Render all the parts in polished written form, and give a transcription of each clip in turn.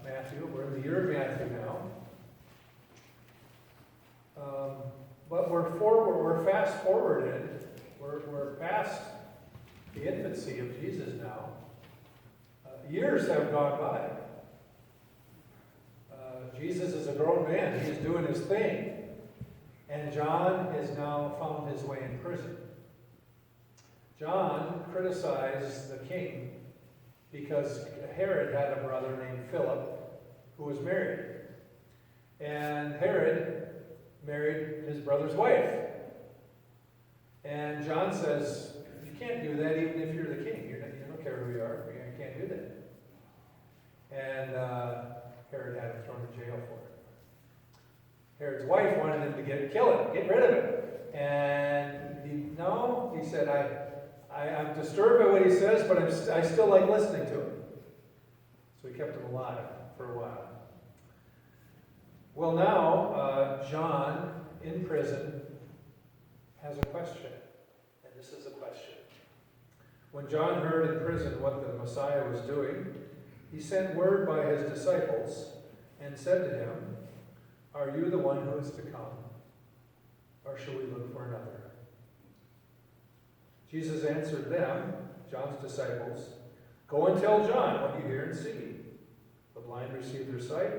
Matthew. We're in the year of Matthew now. But we're fast forwarded. We're past the infancy of Jesus now. Years have gone by. Jesus is a grown man. He's doing his thing. And John has now found his way in prison. John criticized the king because Herod had a brother named Philip who was married. And Herod married his brother's wife. And John says, you can't do that even if you're the king. You don't care who you are. You can't do that. And Herod had him thrown in jail for it. Herod's wife wanted him to kill him, get rid of him. And he said, I'm disturbed by what he says, but I still like listening to him. So he kept him alive for a while. Well, now, John, in prison, has a question. And this is a question. When John heard in prison what the Messiah was doing, he sent word by his disciples and said to him, are you the one who is to come, or shall we look for another? Jesus answered them, John's disciples, go and tell John what you hear and see. The blind receive their sight,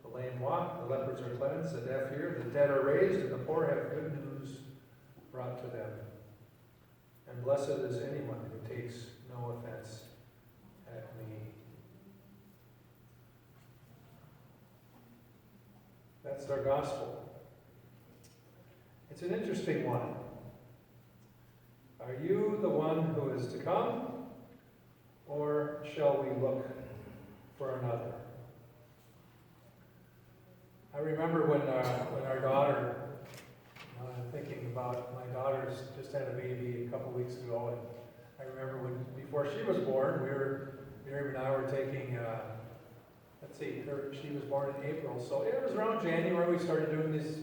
the lame walk, the lepers are cleansed, the deaf hear, the dead are raised, and the poor have good news brought to them. And blessed is anyone who takes no offense at me. That's our gospel. It's an interesting one. Are you the one who is to come, or shall we look for another? I remember when our daughter, I'm thinking about my daughter's just had a baby a couple weeks ago, and I remember before she was born, Miriam and I were taking, she was born in April, so it was around January we started doing these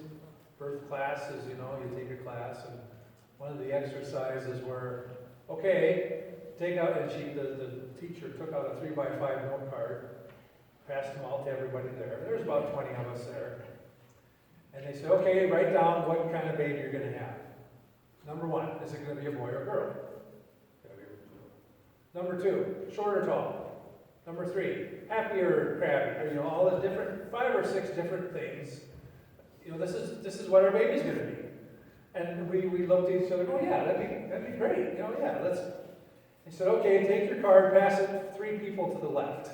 birth classes, you take a class, and one of the exercises were, okay, take out, and the teacher took out a 3x5 note card, passed them all to everybody there. There's about 20 of us there. And they said, okay, write down what kind of baby you're going to have. Number 1, is it going to be a boy or girl? Number 2, short or tall? Number 3, happy or crabby? Or, all the different, 5 or 6 different things. This is what our baby's going to be. And we looked at each other, oh yeah, that'd be great. Let's. He said, okay, take your card, pass it 3 people to the left.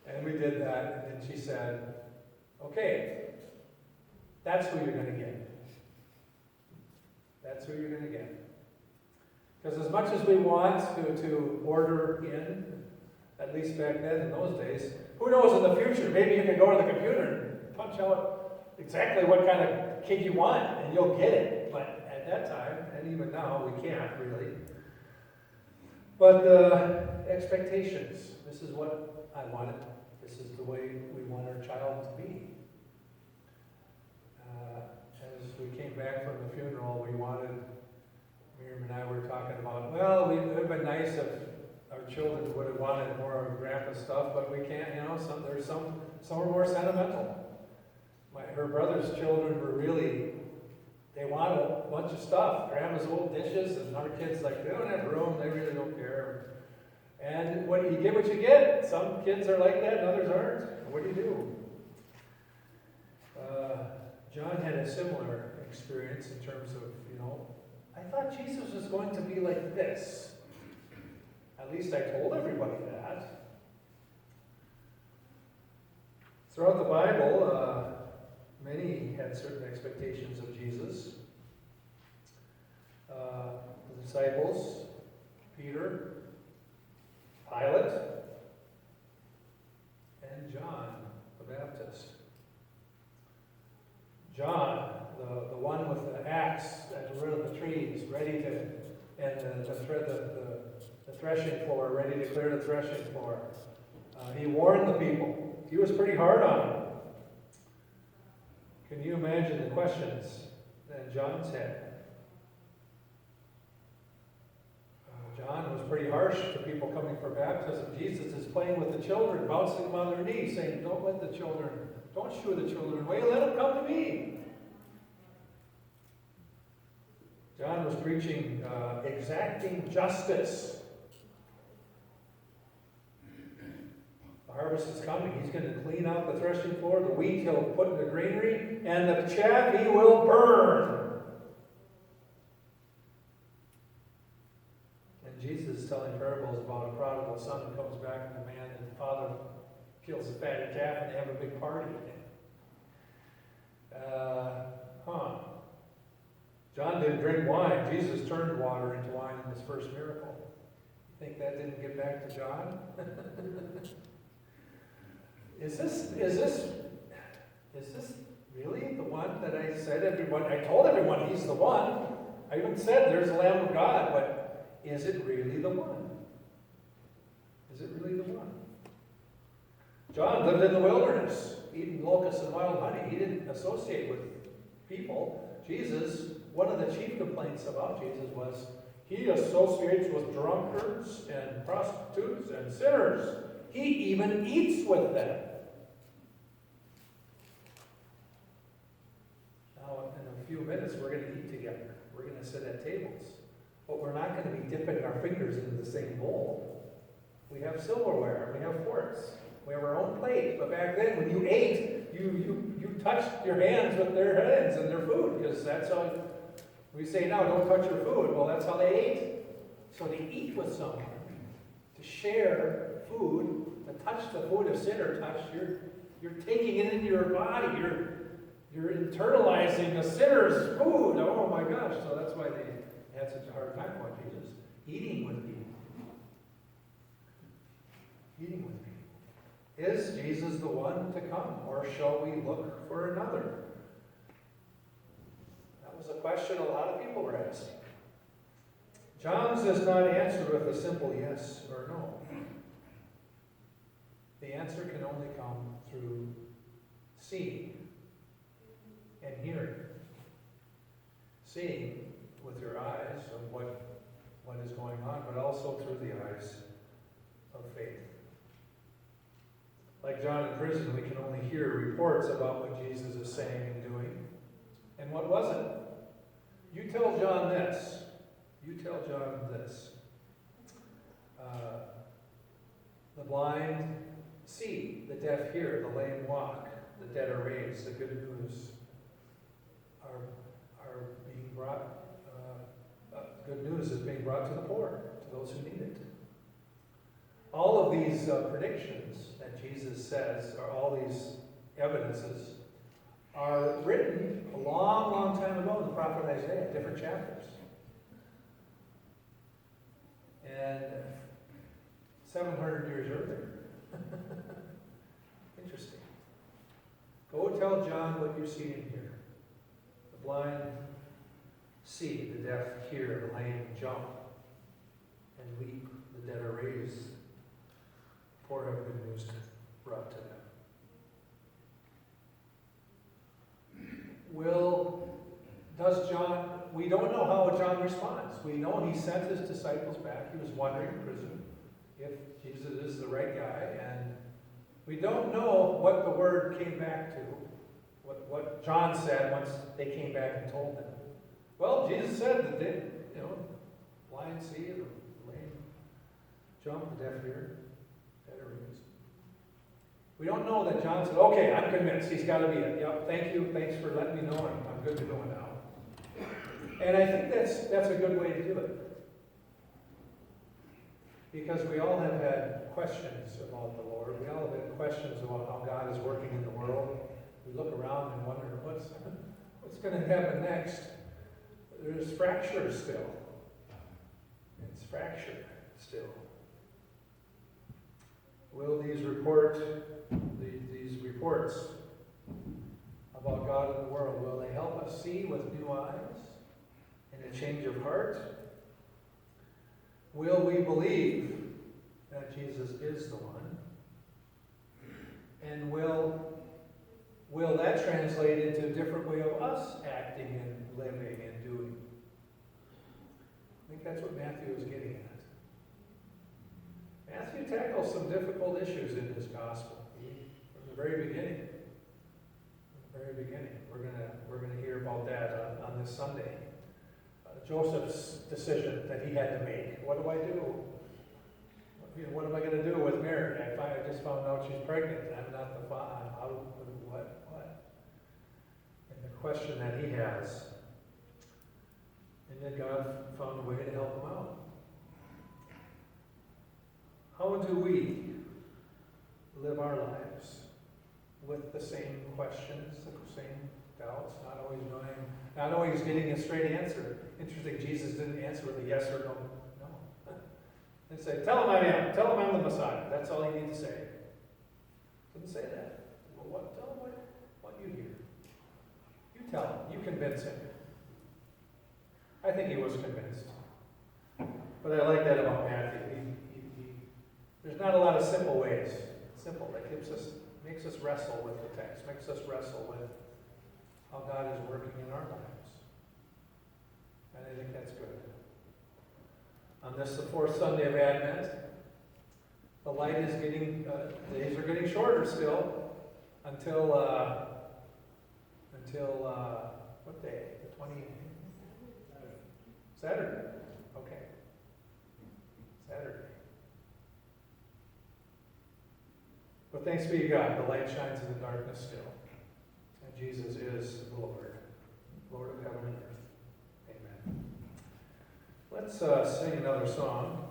And we did that, and then she said, okay, that's who you're going to get. That's who you're going to get. Because as much as we want to order in, at least back then in those days, who knows in the future, maybe you can go to the computer and punch out exactly what kind of cake you want, and you'll get it. But at that time, and even now, we can't really. But the expectations, this is what I wanted. This is the way we want our child to be. As we came back from the funeral, Miriam and I were talking about, well, it would have been nice if our children would have wanted more of Grandpa's stuff, but we can't, some are more sentimental. Her brother's children were really, they want a bunch of stuff. Grandma's old dishes, and our kids, they don't have room, they really don't care. And what you get what you get. Some kids are like that and others aren't. What do you do? John had a similar experience in terms of, I thought Jesus was going to be like this. At least I told everybody that. Throughout the Bible, many had certain expectations of Jesus. The disciples, Peter, Pilate, and John the Baptist. John, the one with the axe at the root of the trees, ready to, and the threshing floor, ready to clear the threshing floor. He warned the people. He was pretty hard on them. Can you imagine the questions that John's had? John was pretty harsh to people coming for baptism. Jesus is playing with the children, bouncing them on their knees, saying, don't shoo the children away, let them come to me. John was preaching exacting justice. The harvest is coming. He's going to clean out the threshing floor. The wheat he'll put in the granary, and the chaff he will burn. And Jesus is telling parables about a prodigal son who comes back and the man and the father kills the fatted calf and they have a big party. John didn't drink wine. Jesus turned water into wine in his first miracle. You think that didn't get back to John? Is this really the one that I said everyone? I told everyone he's the one. I even said there's the Lamb of God, but is it really the one? Is it really the one? John lived in the wilderness, eating locusts and wild honey. He didn't associate with people. Jesus, one of the chief complaints about Jesus was he associates with drunkards and prostitutes and sinners. He even eats with them. Now, in a few minutes, we're going to eat together. We're going to sit at tables. But we're not going to be dipping our fingers into the same bowl. We have silverware. We have forks. We have our own plate. But back then, when you ate, you touched your hands with their hands and their food, because that's how we say now, don't touch your food. Well, that's how they ate. So to eat with someone, to share food, to touch the food a sinner touched, you're taking it into your body. You're internalizing a sinner's food. Oh my gosh! So that's why they had such a hard time about Jesus eating with people. Eating with people. Is Jesus the one to come, or shall we look for another? That was a question a lot of people were asking. John's does not answer with a simple yes or no. The answer can only come through seeing and hearing. Seeing with your eyes of what is going on, but also through the eyes of faith. Like John in prison, we can only hear reports about what Jesus is saying and doing. And what wasn't? You tell John this. You tell John this. The blind see, the deaf hear, the lame walk, the dead are raised, the good news are being brought, good news is being brought to the poor, to those who need it. All of these predictions that Jesus says, or all these evidences, are written a long, long time ago in the prophet Isaiah, different chapters. And 700 years earlier. Interesting. Go tell John what you see and hear. The blind see, the deaf hear, the lame jump and leap, the dead are raised. Poor have good news brought to them. We don't know how John responds. We know he sent his disciples back. He was wondering in prison if Jesus is the right guy. And we don't know what the word came back to, what John said once they came back and told him. Well, Jesus said that they, blind see, the lame jump, the deaf hear, dead are raised. We don't know that John said, okay, I'm convinced, he's got to be it. Yep, thank you, thanks for letting me know, I'm good to go now. And I think that's a good way to do it. Because we all have had questions about the Lord. We all have had questions about how God is working in the world. We look around and wonder, what's going to happen next? There's fracture still. It's fractured still. Will these reports about God in the world, will they help us see with new eyes and a change of heart? Will we believe that Jesus is the one? And will that translate into a different way of us acting and living and doing? I think that's what Matthew is getting at. Matthew tackles some difficult issues in his gospel from the very beginning. From the very beginning. We're gonna hear about that on this Sunday. Joseph's decision that he had to make. What do I do? What am I going to do with Mary? I just found out she's pregnant. I'm not the father. What? And the question that he has. And then God found a way to help him out. How do we live our lives with the same questions, the same doubts, not always getting a straight answer? Interesting, Jesus didn't answer with a yes or no. No. And say, tell him I am. Tell him I'm the Messiah. That's all you need to say. Didn't say that. Well, tell him what you hear. You tell him. You convince him. I think he was convinced. But I like that about Matthew. There's not a lot of simple ways. Simple. That makes us wrestle with the text. Makes us wrestle with how God is working in our lives. And I think that's good. On this, the fourth Sunday of Advent, the light is getting, days are getting shorter still until what day? The 20th? Saturday. Okay. Saturday. But thanks be to God, the light shines in the darkness still. And Jesus is the Lord, Lord of heaven and earth. Amen. Let's sing another song.